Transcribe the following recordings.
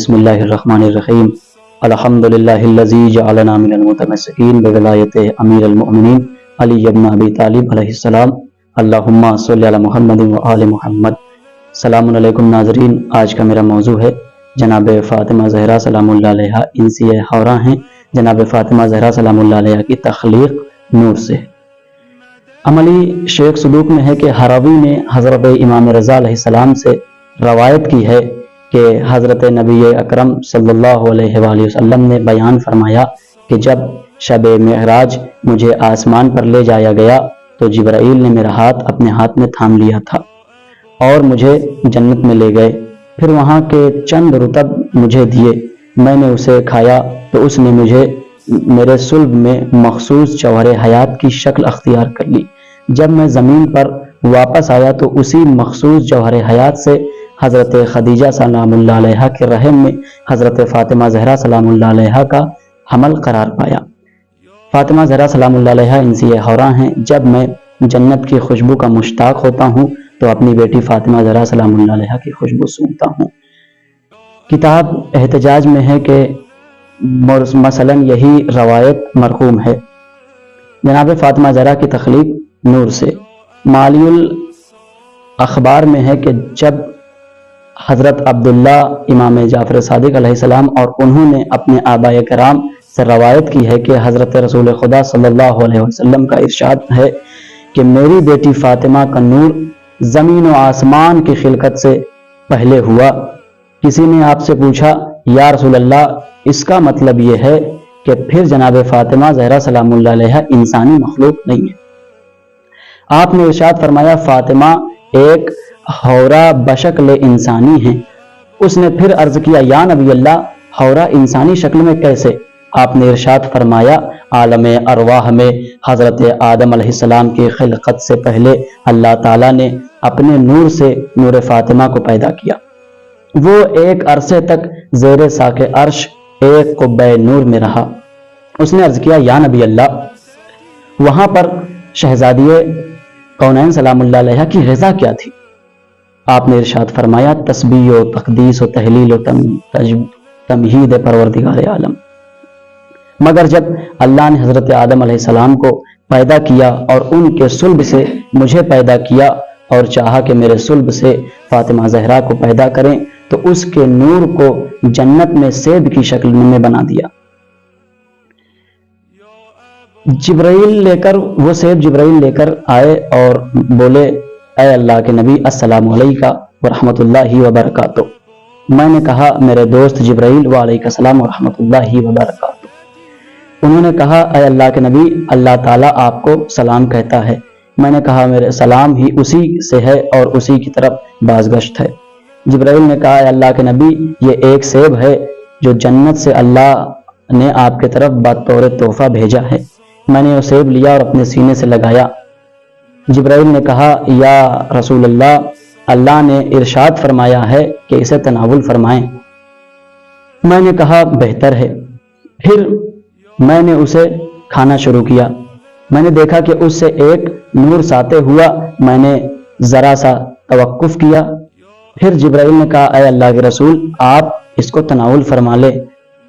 بسم اللہ الرحمن الرحیم الحمدللہ الذی جعلنا من المتمسکین بولایت امیر المؤمنین علی ابن ابی طالب علیہ السلام اللہم صلی علی محمد و آل محمد۔ السلام علیکم ناظرین، آج کا میرا موضوع ہے جناب فاطمہ زہرا سلام اللہ علیہ انسی حوراء ہیں۔ جناب فاطمہ زہرا سلام اللہ علیہ کی تخلیق نور سے۔ عملی شیخ صدوق میں ہے کہ ہروی نے حضرت امام رضا علیہ السلام سے روایت کی ہے کہ حضرت نبی اکرم صلی اللہ علیہ وآلہ وسلم نے بیان فرمایا کہ جب شب معراج مجھے آسمان پر لے جایا گیا تو جبرائیل نے میرا ہاتھ اپنے ہاتھ میں تھام لیا تھا اور مجھے جنت میں لے گئے، پھر وہاں کے چند رطب مجھے دیے، میں نے اسے کھایا تو اس نے مجھے میرے صلب میں مخصوص جوہر حیات کی شکل اختیار کر لی۔ جب میں زمین پر واپس آیا تو اسی مخصوص جوہر حیات سے حضرت خدیجہ سلام اللہ علیہ کے رحم میں حضرت فاطمہ زہرا سلام اللہ علیہ کا حمل قرار پایا۔ فاطمہ زہرا سلام اللہ علیہ انسی حوراء ہیں۔ جب میں جنت کی خوشبو کا مشتاق ہوتا ہوں تو اپنی بیٹی فاطمہ زہرا سلام اللہ علیہ کی خوشبو سونگتا ہوں۔ کتاب احتجاج میں ہے کہ مثلا یہی روایت مرقوم ہے۔ جناب فاطمہ زہرا کی تخلیق نور سے۔ معالی الاخبار میں ہے کہ جب حضرت عبداللہ امام جعفر صادق علیہ السلام اور انہوں نے اپنے آباء کرام سے روایت کی ہے کہ حضرت رسول خدا صلی اللہ علیہ وسلم کا ارشاد ہے کہ میری بیٹی فاطمہ کا نور زمین و آسمان کی خلقت سے پہلے ہوا۔ کسی نے آپ سے پوچھا یا رسول اللہ، اس کا مطلب یہ ہے کہ پھر جناب فاطمہ زہرا سلام اللہ علیہ انسانی مخلوق نہیں ہے؟ آپ نے ارشاد فرمایا فاطمہ ایک حورا بشکل انسانی ہیں۔ اس نے پھر عرض کیا یا نبی اللہ، حورا انسانی شکل میں کیسے؟ آپ نے ارشاد فرمایا عالم ارواح میں حضرت آدم علیہ السلام کی خلقت سے پہلے اللہ تعالیٰ نے اپنے نور سے نور فاطمہ کو پیدا کیا۔ وہ ایک عرصے تک زیر ساق عرش ایک قبہ نور میں رہا۔ اس نے عرض کیا یا نبی اللہ، وہاں پر شہزادی کونین سلام اللہ علیہ کی غذا کیا تھی؟ آپ نے ارشاد فرمایا تسبیح و تقدیس و تحلیل و تمہید پروردگار عالم۔ مگر جب اللہ نے حضرت آدم علیہ السلام کو پیدا کیا اور ان کے صلب سے مجھے پیدا کیا اور چاہا کہ میرے صلب سے فاطمہ زہرا کو پیدا کریں تو اس کے نور کو جنت میں سیب کی شکل میں بنا دیا۔ وہ سیب جبرائیل لے کر آئے اور بولے اے اللہ کے نبی السلام علیکہ ورحمۃ اللہ وبرکاتہ۔ میں نے کہا میرے دوست جبرائیل وعلیکہ السلام ورحمۃ اللہ وبرکاتہ۔ انہوں نے کہا اے اللہ کے نبی، اللہ تعالیٰ آپ کو سلام کہتا ہے۔ میں نے کہا میرے سلام ہی اسی سے ہے اور اسی کی طرف بازگشت ہے۔ جبرائیل نے کہا اے اللہ کے نبی، یہ ایک سیب ہے جو جنت سے اللہ نے آپ کے طرف بطور تحفہ بھیجا ہے۔ میں نے وہ سیب لیا اور اپنے سینے سے لگایا۔ جبرائیل نے کہا یا رسول اللہ، اللہ نے ارشاد فرمایا ہے کہ اسے تناول فرمائیں۔ میں نے کہا بہتر ہے۔ پھر میں نے اسے کھانا شروع کیا۔ میں نے دیکھا کہ اس سے ایک نور ساطع ہوا۔ میں نے ذرا سا توقف کیا۔ پھر جبرائیل نے کہا اے اللہ کے رسول، آپ اس کو تناول فرما لیں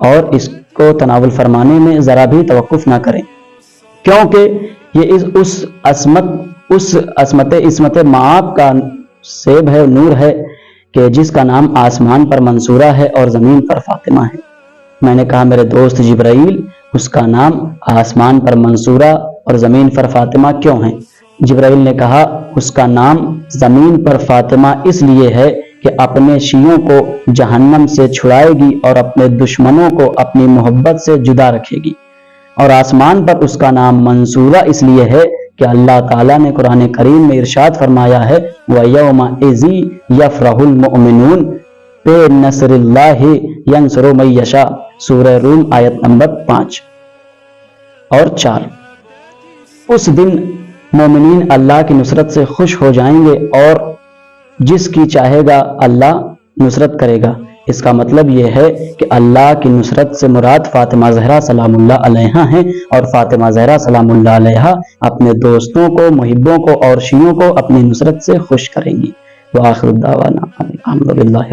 اور اس کو تناول فرمانے میں ذرا بھی توقف نہ کریں، کیونکہ یہ اس عصمت معاب کا سیب ہے، نور ہے کہ جس کا نام آسمان پر منصورہ ہے اور زمین پر فاطمہ ہے۔ میں نے کہا میرے دوست جبرائیل، اس کا نام آسمان پر منصورہ اور زمین پر فاطمہ کیوں ہے؟ جبرائیل نے کہا اس کا نام زمین پر فاطمہ اس لیے ہے کہ اپنے شیعوں کو جہنم سے چھڑائے گی اور اپنے دشمنوں کو اپنی محبت سے جدا رکھے گی، اور آسمان پر اس کا نام منصورہ اس لیے ہے کہ اللہ تعالیٰ نے قرآن کریم میں ارشاد فرمایا ہے وَيَوْمَئِذٍ يَفْرَحُ الْمُؤْمِنُونَ بِنَصْرِ اللَّهِ يَنْصُرُ مَن يَشَاءُ۔ سورہ روم آیت نمبر 5 اور 4۔ اس دن مومنین اللہ کی نصرت سے خوش ہو جائیں گے اور جس کی چاہے گا اللہ نصرت کرے گا۔ اس کا مطلب یہ ہے کہ اللہ کی نصرت سے مراد فاطمہ زہرا سلام اللہ علیہ ہیں، اور فاطمہ زہرا سلام اللہ علیہ اپنے دوستوں کو، محبوں کو اور شیعوں کو اپنی نصرت سے خوش کریں گی۔ وآخر الدعوانا الحمدللہ۔